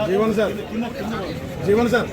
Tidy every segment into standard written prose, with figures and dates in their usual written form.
जीवन sir Jeevan sir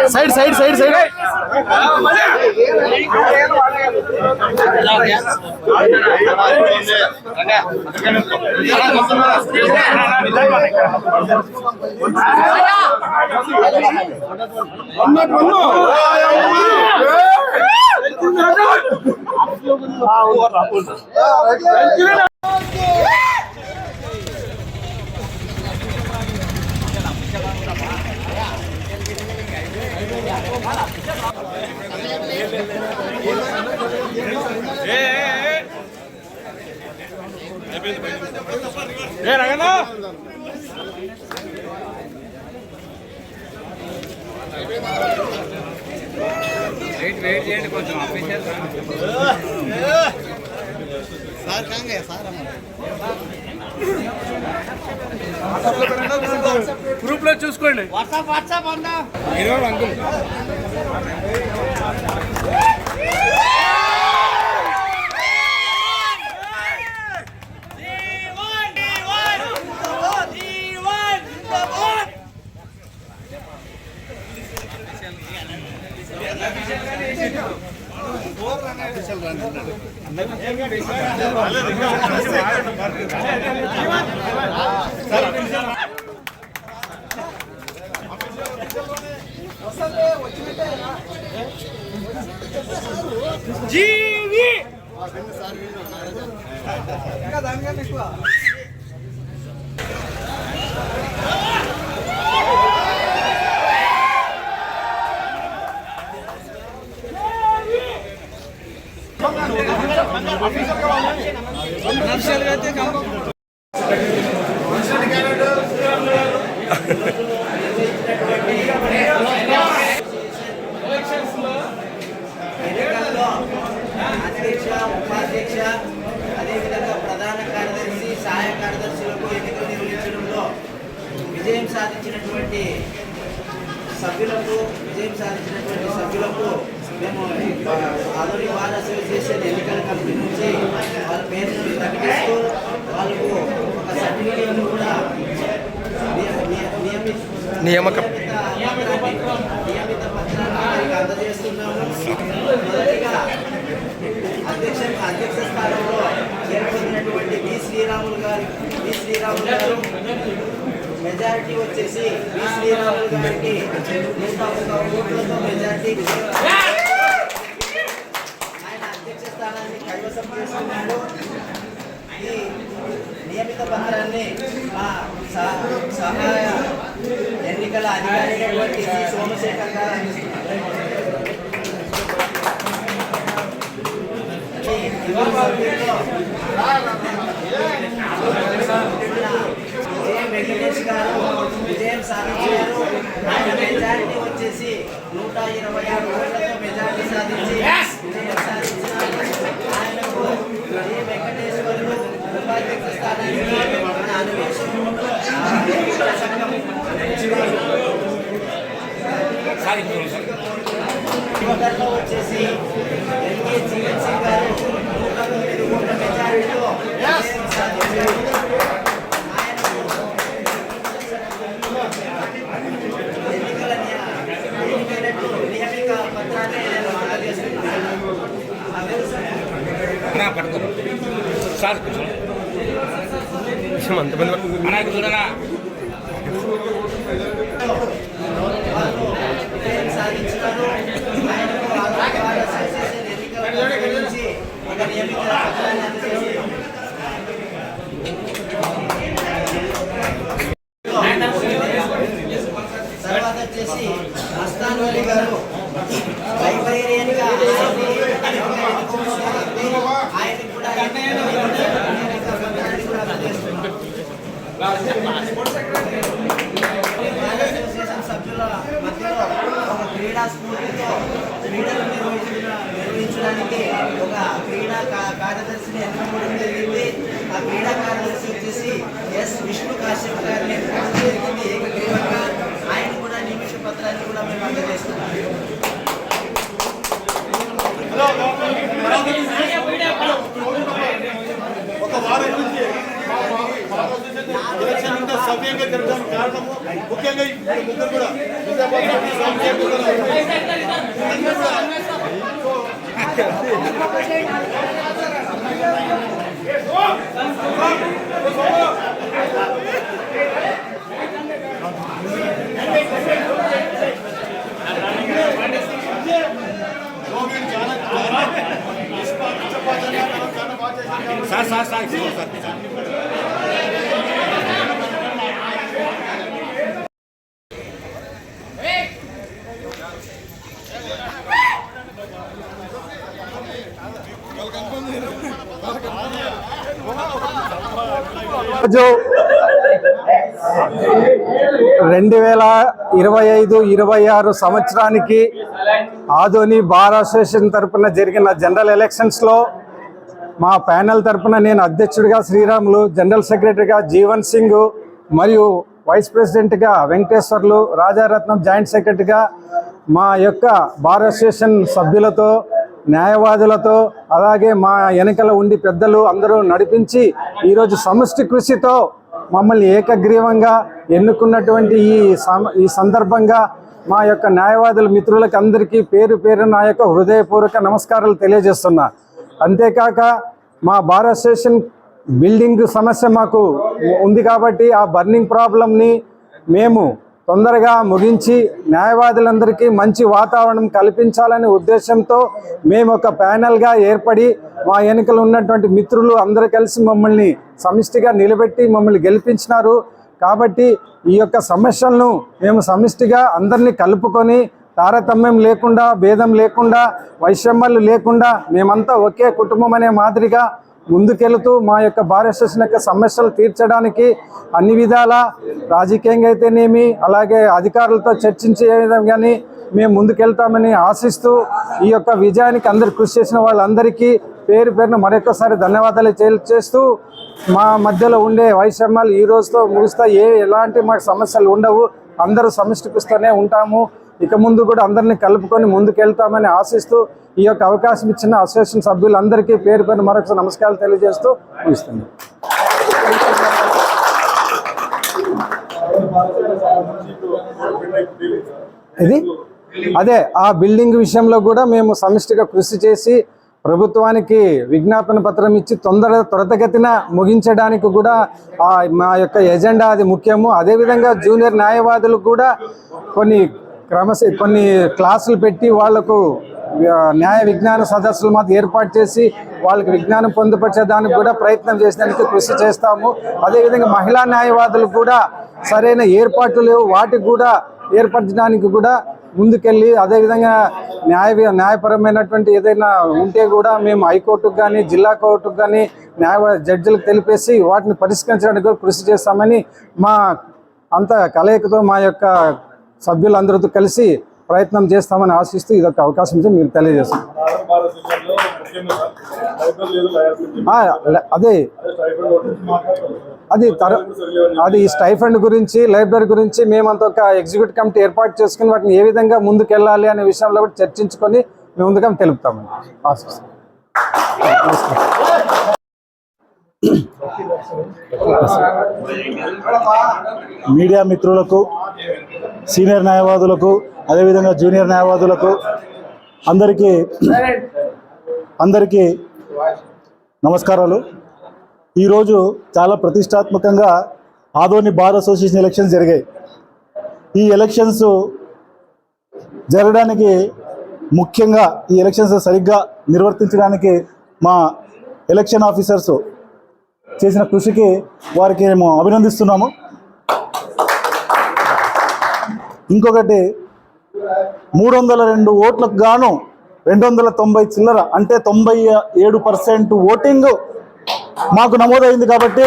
side side side side wait చేయండి కొంచెం ఆఫీసర్ సార్ కాంగే సార్ గ్రూప్ లో చూసుకోండి వాట్సాప్ అందా ఇరవై అంకుల్ జీవి అధ్యక్ష ఉపాధ్యక్ష అదేవిధంగా ప్రధాన కార్యదర్శి సహాయ కార్యదర్శులకు ఎన్నికలు నిర్వహించడంలో విజయం సాధించినటువంటి సభ్యులకు మేము ఆదోని బార్ అసోసియేషన్ ఎన్నికల కమిటీ నుంచి వాళ్ళ పేరును ప్రకటిస్తూ వాళ్ళకు ఒక సర్టిఫికేట్ కూడా నియమిత పత్రాన్ని అందజేస్తున్నాము. మొదటిగా అధ్యక్ష స్థానంలో చేరుకున్నటువంటి వి శ్రీరాములు గారు మెజారిటీ వచ్చేసి వి శ్రీరాములు గారికి 150 ఓట్లతో మెజారిటీ సహాయ ఎన్నికల అధికారి అయినటువంటి శ్రీ సోమశేఖర్ గారు వెంకటేష్ గారు విజయం సాధించారు. ఆయన మెజారిటీ వచ్చేసి 126 ఓట్లతో మెజారిటీ సాధించి విజయం సాధించినారు. ఆయనకు వెంకటేశ్వర్లు ఉపాధ్యక్ష స్థానానికి మన అన్వేషణ మొదట్లో వచ్చేసి ఎల్కే జీవన్ సింగ్ గారు 109 ఓట్ల మెజారిటీతో విజయం సాధించారు. నియమిక పత్రాన్ని నేను అందజేస్తున్నాను. సాధించినారు. ఆయనకు అసోసియేషన్ ఎన్నికల గురించి ఒక నియమిక పత్రాన్ని అందజేసి తర్వాత వచ్చేసి మస్తాన్ వలి గారు లైబ్రేరియన్గా ఆయన కూడా అసోసియేషన్ సభ్యుల మధ్యలో ఒక క్రీడా స్ఫూర్తితో క్రీడలు నిర్వహించడానికి ఒక క్రీడా కార్యదర్శిని ఎన్నుకోవడం జరిగింది. ఆ క్రీడా కార్యదర్శి వచ్చేసి ఎస్ విష్ణు కాశ్యప్ గారిని ఎన్నుకోవడం జరిగింది ఏకగ్రీవంగా. ఆయన కూడా నియమిత పత్రాన్ని కూడా మేము అందజేస్తున్నాం. ఒక వారం నుంచి ఎలక్షన్ ఇంకా సవ్యంగా జరగడానికి కారణము ముఖ్యంగా ముగ్గురు కూడా రోజు 2025-26 సంవత్సరానికి ఆదోని బార్ అసోసియేషన్ తరపున జరిగిన జనరల్ ఎలక్షన్స్లో మా ప్యానెల్ తరపున నేను అధ్యక్షుడిగా శ్రీరాములు, జనరల్ సెక్రటరీగా జీవన్ సింగ్ మరియు వైస్ ప్రెసిడెంట్గా వెంకటేశ్వర్లు, రాజారత్నం జాయింట్ సెక్రటరీగా మా యొక్క బార్ అసోసియేషన్ సభ్యులతో, న్యాయవాదులతో, అలాగే మా వెనకల ఉండి పెద్దలు అందరూ నడిపించి ఈరోజు సమష్టి కృషితో మమ్మల్ని ఏకగ్రీవంగా ఎన్నుకున్నటువంటి ఈ సందర్భంగా మా యొక్క న్యాయవాదుల మిత్రులకు అందరికీ పేరు పేరు నా యొక్క హృదయపూర్వక నమస్కారాలు తెలియజేస్తున్నా. అంతేకాక మా బార్ అసోసియేషన్ బిల్డింగ్ సమస్య మాకు ఉంది కాబట్టి ఆ బర్నింగ్ ప్రాబ్లంని మేము తొందరగా ముగించి న్యాయవాదులందరికీ మంచి వాతావరణం కల్పించాలనే ఉద్దేశంతో మేము ఒక ప్యానెల్గా ఏర్పడి మా ఎన్నికలు ఉన్నటువంటి మిత్రులు అందరూ కలిసి మమ్మల్ని సమిష్టిగా నిలబెట్టి మమ్మల్ని గెలిపించినారు. కాబట్టి ఈ యొక్క సమస్యలను మేము సమిష్టిగా అందరినీ కలుపుకొని తారతమ్యం లేకుండా, భేదం లేకుండా, వైషమ్యాలు లేకుండా మేమంతా ఒకే కుటుంబం అనే మాదిరిగా ముందుకెళ్తూ మా యొక్క బార్ అసోసియేషన్ యొక్క సమస్యలు తీర్చడానికి అన్ని విధాల రాజకీయంగా అయితేనేమి, అలాగే అధికారులతో చర్చించే విధంగానే మేము ముందుకెళ్తామని ఆశిస్తూ ఈ యొక్క విజయానికి అందరు కృషి చేసిన వాళ్ళందరికీ పేరు పేరున మరొకసారి ధన్యవాదాలు తెలియజేస్తూ మా మధ్యలో ఉండే వైషమ్యాలు ఈ రోజుతో ముగుస్తాయి. ఎలాంటి మాకు సమస్యలు ఉండవు. అందరూ సమిష్టిస్తూనే ఉంటాము. ఇక ముందు కూడా అందరినీ కలుపుకొని ముందుకెళ్తామని ఆశిస్తూ ఈ యొక్క అవకాశం ఇచ్చిన అసోసియేషన్ సభ్యులందరికీ పేరు పేరు మరొకసారి నమస్కారాలు తెలియజేస్తూ ముగిస్తుంది. ఇది అదే ఆ బిల్డింగ్ విషయంలో కూడా మేము సమిష్టిగా కృషి చేసి ప్రభుత్వానికి విజ్ఞాపన పత్రం ఇచ్చి త్వరితగతిన ముగించడానికి కూడా మా యొక్క ఎజెండా అది ముఖ్యము. అదేవిధంగా జూనియర్ న్యాయవాదులు కూడా కొన్ని క్లాసులు పెట్టి వాళ్లకు న్యాయ విజ్ఞాన సదస్సులు మాత్రం ఏర్పాటు చేసి వాళ్ళకి విజ్ఞానం పొందుపరిచేదానికి కూడా ప్రయత్నం చేసేందుకు కృషి చేస్తాము. అదేవిధంగా మహిళా న్యాయవాదులు కూడా సరైన ఏర్పాట్లు లేవు, వాటికి కూడా ఏర్పరచడానికి కూడా ముందుకెళ్ళి అదేవిధంగా న్యాయపరమైనటువంటి ఏదైనా ఉంటే కూడా మేము హైకోర్టుకు కానీ జిల్లా కోర్టుకు కానీ జడ్జిలకు తెలిపేసి వాటిని పరిష్కరించడానికి కూడా కృషి చేస్తామని మా అంత కలయికతో మా యొక్క సభ్యులందరితో కలిసి ప్రయత్నం చేస్తామని ఆశిస్తూ ఇదొక అవకాశం ఇచ్చి మీరు తెలియజేస్తాం. అది ఈ స్టైఫండ్ గురించి లైబ్రరీ గురించి మేమంతా ఒక ఎగ్జిక్యూటివ్ కమిటీ ఏర్పాటు చేసుకుని వాటిని ఏ విధంగా ముందుకెళ్ళాలి అనే విషయంలో కూడా చర్చించుకొని మేము ముందుగా తెలుపుతామని ఆశిస్తాం. మీడియా మిత్రులకు, సీనియర్ న్యాయవాదులకు, అదేవిధంగా జూనియర్ న్యాయవాదులకు అందరికీ నమస్కారాలు. ఈరోజు చాలా ప్రతిష్టాత్మకంగా ఆదోని బార్ అసోసియేషన్ ఎలక్షన్స్ జరిగాయి. ఈ ఎలక్షన్స్ జరగడానికి ముఖ్యంగా ఈ ఎలక్షన్స్ సరిగ్గా నిర్వర్తించడానికి మా ఎలక్షన్ ఆఫీసర్స్ చేసిన కృషికి వారికి మేము అభినందిస్తున్నాము. ఇంకొకటి 302 ఓట్లకు గాను 290 చిల్లర అంటే 97% ఓటింగ్ మాకు నమోదైంది. కాబట్టి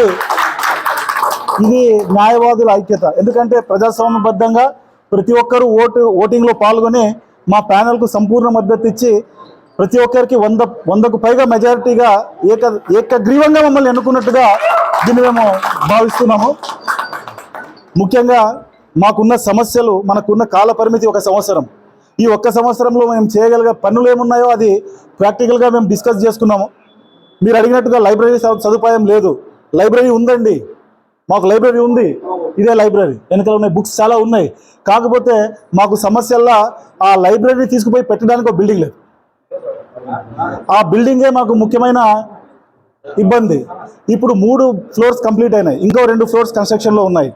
ఇది న్యాయవాదుల ఐక్యత. ఎందుకంటే ప్రజాస్వామ్యబద్ధంగా ప్రతి ఒక్కరూ ఓటింగ్లో పాల్గొని మా ప్యానెల్కు సంపూర్ణ మద్దతు ఇచ్చి ప్రతి ఒక్కరికి 100కు పైగా మెజారిటీగా ఏకగ్రీవంగా మమ్మల్ని ఎన్నుకున్నట్టుగా దీన్ని మేము భావిస్తున్నాము. ముఖ్యంగా మాకున్న సమస్యలు, మనకున్న కాల పరిమితి 1 సంవత్సరం. ఈ 1 సంవత్సరంలో మేము చేయగలిగే పనులు ఏమున్నాయో అది ప్రాక్టికల్గా మేము డిస్కస్ చేసుకున్నాము. మీరు అడిగినట్టుగా లైబ్రరీ సదుపాయం లేదు. లైబ్రరీ ఉందండి, మాకు లైబ్రరీ ఉంది. ఇదే లైబ్రరీ, వెనకాల ఉన్నాయి బుక్స్ చాలా ఉన్నాయి. కాకపోతే మాకు సమస్యల్లా ఆ లైబ్రరీ తీసుకుపోయి పెట్టడానికి ఒక బిల్డింగ్ లేదు. ఆ బిల్డింగే మాకు ముఖ్యమైన ఇబ్బంది. ఇప్పుడు 3 ఫ్లోర్స్ కంప్లీట్ అయినాయి, ఇంకో 2 ఫ్లోర్స్ కన్స్ట్రక్షన్లో ఉన్నాయి.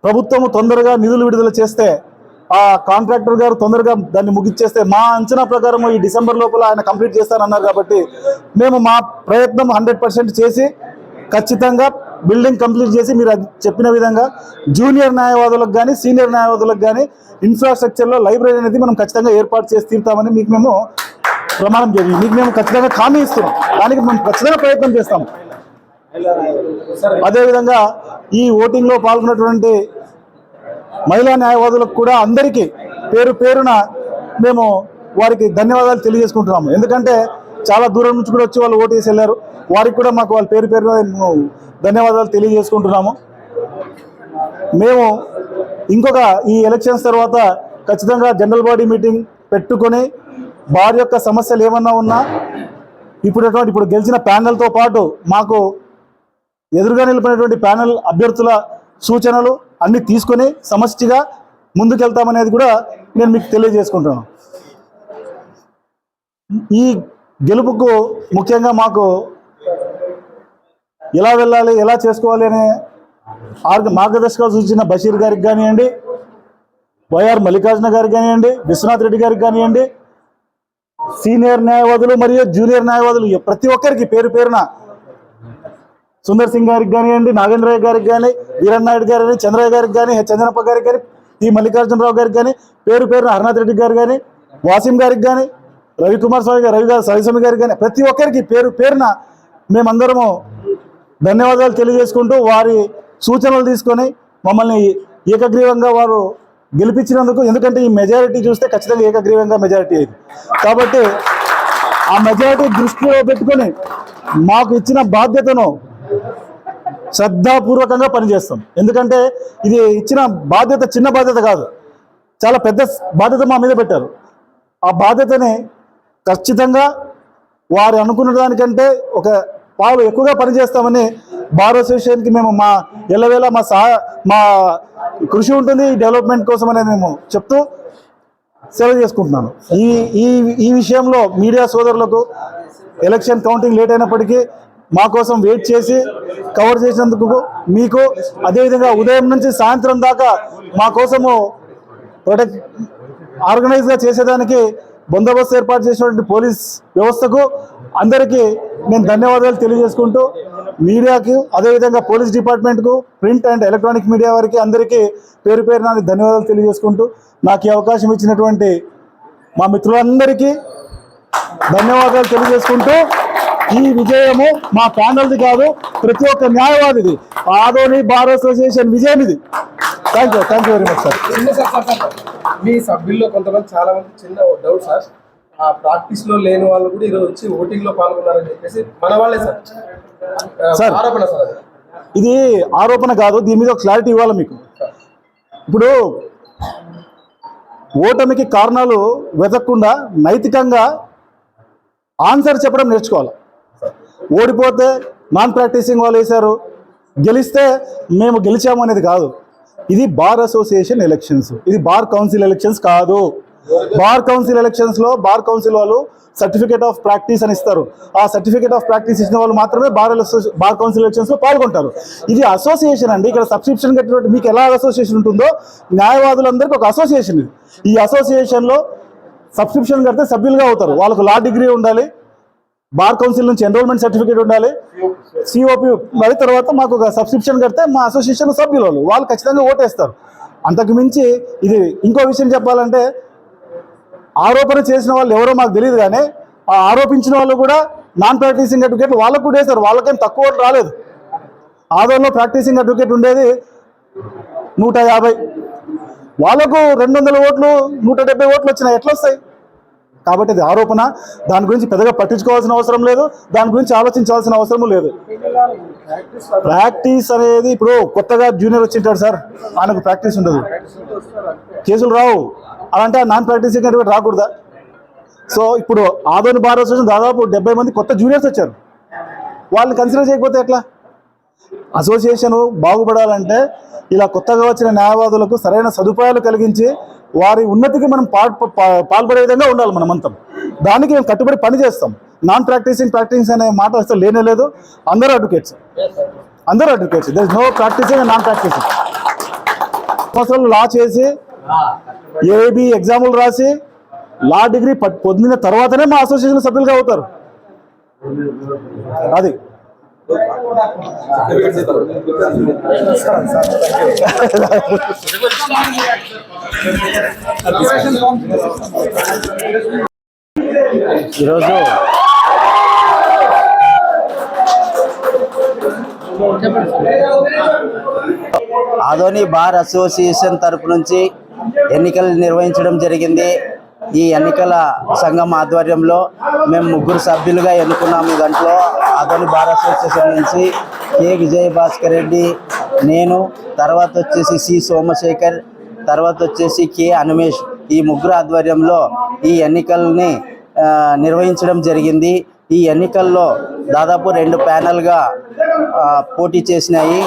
ప్రభుత్వం తొందరగా నిధులు విడుదల చేస్తే, ఆ కాంట్రాక్టర్ గారు తొందరగా దాన్ని ముగిచ్చేస్తే, మా అంచనా ప్రకారం ఈ డిసెంబర్ లోపల ఆయన కంప్లీట్ చేస్తానన్నారు. కాబట్టి మేము మా ప్రయత్నం 100% చేసి ఖచ్చితంగా బిల్డింగ్ కంప్లీట్ చేసి మీరు చెప్పిన విధంగా జూనియర్ న్యాయవాదులకు కానీ సీనియర్ న్యాయవాదులకు కానీ ఇన్ఫ్రాస్ట్రక్చర్లో లైబ్రరీ అనేది మనం ఖచ్చితంగా ఏర్పాటు చేసి తీరుతామని మీకు మేము ప్రమాణం చేయాలి. మీకు మేము ఖచ్చితంగా హామీ ఇస్తున్నాం. దానికి మేము ఖచ్చితంగా ప్రయత్నం చేస్తాం. అదేవిధంగా ఈ ఓటింగ్లో పాల్గొన్నటువంటి మహిళా న్యాయవాదులకు కూడా అందరికీ పేరు పేరున మేము వారికి ధన్యవాదాలు తెలియజేసుకుంటున్నాము. ఎందుకంటే చాలా దూరం నుంచి కూడా వచ్చి వాళ్ళు ఓటు వేసి వెళ్ళారు. వారికి కూడా మాకు వాళ్ళ పేరు పేరున ధన్యవాదాలు తెలియజేసుకుంటున్నాము. మేము ఈ ఎలక్షన్స్ తర్వాత ఖచ్చితంగా జనరల్ బాడీ మీటింగ్ పెట్టుకొని వారి యొక్క సమస్యలు ఏమన్నా ఉన్నా ఇప్పుడు గెలిచిన ప్యానెల్తో పాటు మాకు ఎదురుగా నిలిపినటువంటి ప్యానెల్ అభ్యర్థుల సూచనలు అన్నీ తీసుకొని సమష్టిగా ముందుకెళ్తామనేది కూడా నేను మీకు తెలియజేసుకుంటున్నాను. ఈ గెలుపుకు ముఖ్యంగా మాకు ఎలా వెళ్ళాలి, ఎలా చేసుకోవాలి అనే మార్గదర్శకాలు సూచించిన బషీర్ గారికి కానివ్వండి, వైఆర్ మల్లికార్జున గారికి కానివ్వండి, విశ్వనాథ్ రెడ్డి గారికి కానివ్వండి, సీనియర్ న్యాయవాదులు మరియు జూనియర్ న్యాయవాదులు ప్రతి ఒక్కరికి పేరు పేరున, సుందర్ సింగ్ గారికి కానివ్వండి, నాగేంద్రయ్య గారికి కానీ, వీరన్నాయుడు గారి, చంద్రయ్య గారికి కానీ, చంద్రప్ప గారికి కానీ, ఈ మల్లికార్జునరావు గారికి కానీ, పేరు పేరున హర్నాథ్ రెడ్డి గారు కానీ, వాసిం గారికి కానీ, రవికుమార్ స్వామి గారు, రవిస్వామి గారికి కానీ ప్రతి ఒక్కరికి పేరు పేరున మేమందరము ధన్యవాదాలు తెలియజేసుకుంటూ వారి సూచనలు తీసుకొని మమ్మల్ని ఏకగ్రీవంగా వారు గెలిపించినందుకు. ఎందుకంటే ఈ మెజారిటీ చూస్తే ఖచ్చితంగా ఏకగ్రీవంగా మెజారిటీ అయింది. కాబట్టి ఆ మెజారిటీ దృష్టిలో పెట్టుకొని మాకు ఇచ్చిన బాధ్యతను శ్రద్ధాపూర్వకంగా పనిచేస్తాం. ఎందుకంటే ఇది ఇచ్చిన బాధ్యత చిన్న బాధ్యత కాదు, చాలా పెద్ద బాధ్యత మా మీద పెట్టారు. ఆ బాధ్యతని ఖచ్చితంగా వారు అనుకున్న దానికంటే ఒక పాలు ఎక్కువగా పనిచేస్తామని బార్ అసోసియేషన్కి మేము మా ఎల్లవేళ మా కృషి ఉంటుంది డెవలప్మెంట్ కోసం అనేది మేము చెప్తూ సెలవు చేసుకుంటున్నాను. ఈ విషయంలో మీడియా సోదరులకు ఎలక్షన్ కౌంటింగ్ లేట్ అయినప్పటికీ మా కోసం వెయిట్ చేసి కవర్ చేసినందుకు మీకు, అదేవిధంగా ఉదయం నుంచి సాయంత్రం దాకా మా కోసము ఆర్గనైజ్గా చేసేదానికి బందోబస్తు ఏర్పాటు చేసినటువంటి పోలీస్ వ్యవస్థకు అందరికీ నేను ధన్యవాదాలు తెలియజేసుకుంటూ, మీడియాకి అదేవిధంగా పోలీస్ డిపార్ట్మెంట్కు, ప్రింట్ అండ్ ఎలక్ట్రానిక్ మీడియా వారికి అందరికీ పేరు పేరున ధన్యవాదాలు తెలియజేసుకుంటూ, నాకు ఈ అవకాశం ఇచ్చినటువంటి మా మిత్రులందరికీ ధన్యవాదాలు తెలియజేసుకుంటూ, ఈ విజయము మా ప్యానల్ది కాదు, ప్రతి ఒక్క న్యాయవాదిది, ఆదోని బార్ అసోసియేషన్ విజయం ఇది. Thank you very much sir. మీ సభ్యుల్లో కొంతమంది చాలా మంది చిన్న డౌట్ సార్, ఆ ప్రాక్టీస్ లో లేని వాళ్ళు కూడా ఈరోజు వచ్చి ఓటింగ్ లో పాల్గొన్నారని చెప్పేసి మన వాళ్ళే సార్ ఆరోపణ సార్. ఇది ఆరోపణ కాదు, దీని మీద క్లారిటీ ఇవ్వాలి మీకు. ఇప్పుడు ఓటమికి కారణాలు వెతకకుండా నైతికంగా ఆన్సర్ చెప్పడం నేర్చుకోవాలి. ఓడిపోతే నాన్ ప్రాక్టీసింగ్ వాళ్ళు వేశారు, గెలిస్తే మేము గెలిచాము అనేది కాదు. ఇది బార్ అసోసియేషన్ ఎలక్షన్స్, ఇది బార్ కౌన్సిల్ ఎలక్షన్స్ కాదు. బార్ కౌన్సిల్ ఎలక్షన్స్లో బార్ కౌన్సిల్ వాళ్ళు సర్టిఫికేట్ ఆఫ్ ప్రాక్టీస్ అని ఇస్తారు. ఆ సర్టిఫికేట్ ఆఫ్ ప్రాక్టీస్ ఇచ్చిన వాళ్ళు మాత్రమే బార్ కౌన్సిల్ ఎలక్షన్స్లో పాల్గొంటారు. ఇది అసోసియేషన్ అండి. ఇక్కడ సబ్స్క్రిప్షన్ కట్టినట్టు మీకు ఎలా అసోసియేషన్ ఉంటుందో న్యాయవాదులందరికీ ఒక అసోసియేషన్ ఇది. ఈ అసోసియేషన్లో సబ్స్క్రిప్షన్ కడితే సభ్యులుగా అవుతారు. వాళ్ళకు లా డిగ్రీ ఉండాలి, బార్ కౌన్సిల్ నుంచి ఎన్రోల్మెంట్ సర్టిఫికేట్ ఉండాలి, సిఓపి మరి తర్వాత మాకు ఒక సబ్స్క్రిప్షన్ కడితే మా అసోసియేషన్ సభ్యులు వాళ్ళు ఖచ్చితంగా ఓటేస్తారు. అంతకు మించి ఇది ఇంకో విషయం చెప్పాలంటే, ఆరోపణ చేసిన వాళ్ళు ఎవరో మాకు తెలియదు, కానీ ఆ ఆరోపించిన వాళ్ళు కూడా నాన్ ప్రాక్టీసింగ్ అడ్వకేట్లు వాళ్ళకు కూడా వేశారు. వాళ్ళకేం తక్కువ ఓట్లు రాలేదు. ఆదోన్లో ప్రాక్టీసింగ్ అడ్వకేట్ ఉండేది 150, వాళ్ళకు 200 ఓట్లు 170 ఓట్లు వచ్చినాయి. ఎట్లా వస్తాయి? కాబట్టి అది ఆరోపణ. దాని గురించి పెద్దగా పట్టించుకోవాల్సిన అవసరం లేదు, దాని గురించి ఆలోచించాల్సిన అవసరం లేదు. ప్రాక్టీస్ అనేది ఇప్పుడు కొత్తగా జూనియర్ వచ్చింటాడు సార్, ఆయనకు ప్రాక్టీస్ ఉండదు, కేసులు రావు. అలాంటే నాన్ ప్రాక్టీసింగ్ అడ్వకేట్ రాకూడదా? సో ఇప్పుడు ఆదోని బార్ అసోసియేషన్ దాదాపు 70 మంది కొత్త జూనియర్స్ వచ్చారు. వాళ్ళని కన్సిడర్ చేయకపోతే ఎట్లా? అసోసియేషన్ బాగుపడాలంటే ఇలా కొత్తగా వచ్చిన న్యాయవాదులకు సరైన సదుపాయాలు కలిగించి వారి ఉన్నతికి మనం పాల్పడే విధంగా ఉండాలి మనమంతా. దానికి మేము కట్టుబడి పని చేస్తాం. నాన్ ప్రాక్టీసింగ్ అనే మాట అసలు లేనే లేదు. అందరూ advocates, there is no practising and non practising. సంవత్సరాలు లా చేసి ఏబీ ఎగ్జాములు రాసి లా డిగ్రీ పొందిన తర్వాతనే మా అసోసియేషన్ సభ్యులుగా అవుతారు. అది ఈరోజు ఆదోని బార్ అసోసియేషన్ తరపు నుంచి ఎన్నికలు నిర్వహించడం జరిగింది. ఈ ఎన్నికల సంఘం ఆధ్వర్యంలో మేము 3 సభ్యులుగా ఎన్నుకున్నాము. దాంట్లో ఆదోని బార్ అసోసియేషన్ నుంచి కె విజయభాస్కర్ రెడ్డి, నేను, తర్వాత వచ్చేసి సి సోమశేఖర్, తర్వాత వచ్చేసి కె అనుమేష్, ఈ 3 ఆధ్వర్యంలో ఈ ఎన్నికల్ని నిర్వహించడం జరిగింది. ఈ ఎన్నికల్లో దాదాపు 2 ప్యానెల్గా పోటీ చేసినాయి.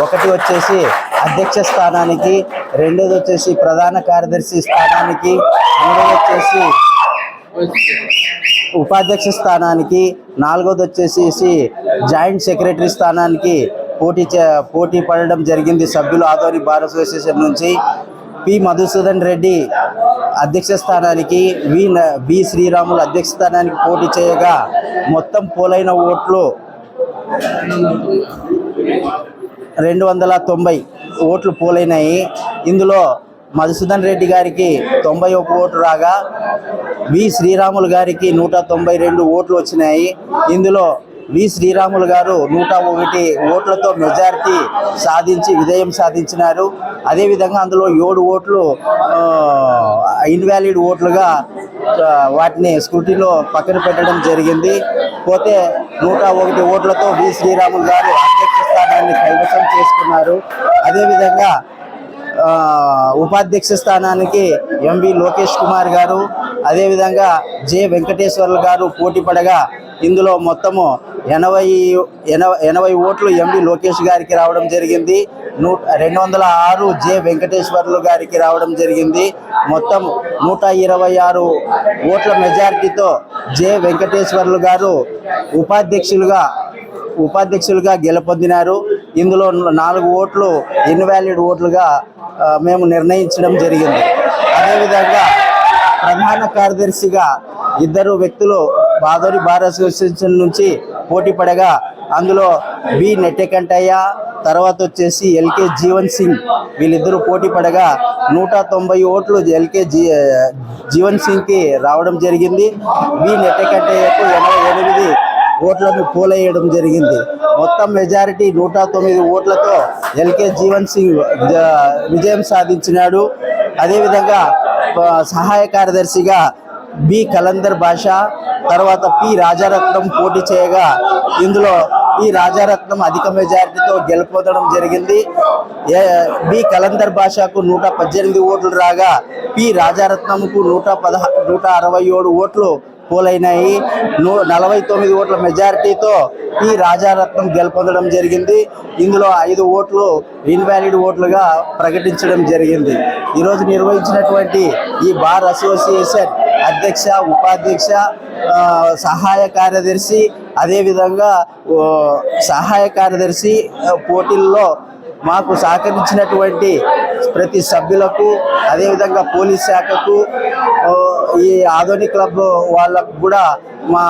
ఒకటి వచ్చేసి అధ్యక్ష స్థానానికి, రెండోది వచ్చేసి ప్రధాన కార్యదర్శి స్థానానికి, మూడోది వచ్చేసి ఉపాధ్యక్ష స్థానానికి, నాలుగోది వచ్చేసి జాయింట్ సెక్రటరీ స్థానానికి పోటీ పడడం జరిగింది సభ్యులు ఆదోని బార్ అసోసియేషన్ నుంచి. పి మధుసూదన్ రెడ్డి అధ్యక్ష స్థానానికి, వి శ్రీరాములు అధ్యక్ష స్థానానికి పోటీ చేయగా మొత్తం పోలైన ఓట్లు 290 ఓట్లు పోలైనాయి. ఇందులో మధుసూదన్ రెడ్డి గారికి 91 ఓట్లు రాగా వి శ్రీరాములు గారికి 192 ఓట్లు వచ్చినాయి. ఇందులో వి శ్రీరాములు గారు 101 ఓట్లతో మెజారిటీ సాధించి విజయం సాధించినారు. అదేవిధంగా అందులో 7 ఓట్లు ఇన్వాలిడ్ ఓట్లుగా వాటిని స్క్రూటీలో పక్కన పెట్టడం జరిగింది. పోతే 101 ఓట్లతో వి శ్రీరాములు గారు అధ్యక్ష స్థానాన్ని కైవసం చేసుకున్నారు. అదేవిధంగా ఉపాధ్యక్ష స్థానానికి ఎంవి లోకేష్ కుమార్ గారు, అదేవిధంగా జె వెంకటేశ్వర్లు గారు పోటీ పడగా ఇందులో మొత్తము 80 ఓట్లు ఎంవి లోకేష్ గారికి రావడం జరిగింది. 206 జె వెంకటేశ్వర్లు గారికి రావడం జరిగింది. మొత్తం 126 ఓట్ల మెజారిటీతో జె వెంకటేశ్వర్లు గారు ఉపాధ్యక్షులుగా గెలుపొందినారు. ఇందులో 4 ఓట్లు ఇన్వాలిడ్ ఓట్లుగా మేము నిర్ణయించడం జరిగింది. అదేవిధంగా ప్రధాన కార్యదర్శిగా ఇద్దరు వ్యక్తులు ఆదోని బార్ అసోసియేషన్ నుంచి పోటీ పడగా అందులో బి నెట్టెకంటయ్య తర్వాత వచ్చేసి ఎల్కే జీవన్ సింగ్ వీళ్ళిద్దరూ పోటీ పడగా 190 ఓట్లు జీవన్ సింగ్కి రావడం జరిగింది. బి నెట్టెకంటయ్యకు 88 ఓట్లను పోలయ్యడం జరిగింది. మొత్తం మెజారిటీ 109 ఓట్లతో ఎల్కే జీవన్ సింగ్ విజయం సాధించినాడు. అదేవిధంగా సహాయ కార్యదర్శిగా బి కలందర్ భాషా తర్వాత పి రాజారత్నం పోటీ చేయగా ఇందులో పి రాజారత్నం అధిక మెజారిటీతో గెలుపొందడం జరిగింది. బి కలందర్ భాషకు 118 ఓట్లు రాగా పి రాజారత్నంకు 167 ఓట్లు పోలైనాయి. 49 ఓట్ల మెజారిటీతో పి రాజారత్నం గెలుపొందడం జరిగింది. ఇందులో 5 ఓట్లు ఇన్వాలిడ్ ఓట్లుగా ప్రకటించడం జరిగింది. ఈరోజు నిర్వహించినటువంటి ఈ బార్ అసోసియేషన్ అధ్యక్ష, ఉపాధ్యక్ష, సహాయ కార్యదర్శి అదేవిధంగా సహాయ కార్యదర్శి పోటీల్లో మాకు సహకరించినటువంటి ప్రతి సభ్యులకు అదేవిధంగా పోలీస్ శాఖకు ఈ ఆదోని క్లబ్ వాళ్ళకు కూడా మా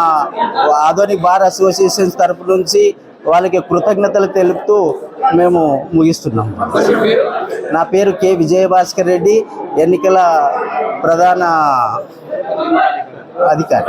ఆదోని బార్ అసోసియేషన్ తరపు నుంచి వాళ్ళకి కృతజ్ఞతలు తెలుపుతూ మేము ముగిస్తున్నాం. నా పేరు కె విజయభాస్కర్ రెడ్డి, ఎన్నికల ప్రధాన అధికారి.